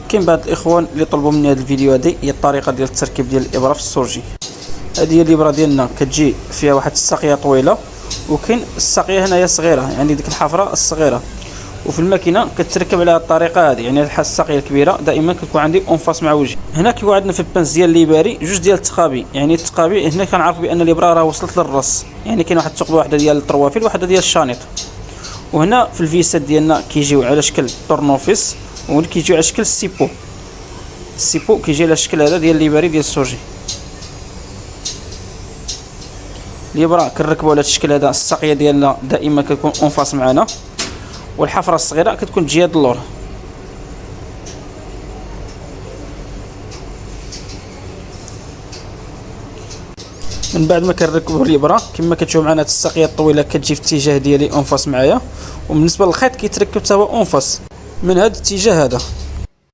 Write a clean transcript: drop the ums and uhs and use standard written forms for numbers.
كاين بعض الاخوان اللي طلبوا مني هذا الفيديو، هذه هي الطريقه ديال التركيب ديال الابره في السورجي. هذه هي الابره ديالنا، كتجي فيها واحد الساقيه طويله، وكاين الساقيه هنايا صغيره، يعني ديك الحفره الصغيره، وفي الماكينه كتركب على هذه الطريقه هذه. يعني الساقيه الكبيره دائما كتكون عندي اون فاس مع وجهي. هنا كيكون عندنا في البانس ديال الليباري جوج ديال التقابي. يعني التقابي هنا كنعرف بان الابره راه وصلت للراس، يعني كاين واحد الثقبه واحده ديال الطروافيل وواحده ديال الشانيط. وهنا في الفيسات ديالنا كيجيو على شكل طورنوفيس، وهنا كيجيو على شكل السيبو. السيبو كيجي على الشكل هذا ديال الليباري ديال السورجي. الابره كنركبوا على الشكل هذا. الساقيه ديالنا دائما كتكون اون فاس معنا، والحفره الصغيره كتكون تجي هاد اللور. من بعد ما كنركبوا الابره كما كتشوف معنا الساقيه الطويله كتجي في الاتجاه ديالي اون فاس معايا، وبالنسبه للخيط كيتركب حتى هو اون فاس من هذا الاتجاه هذا.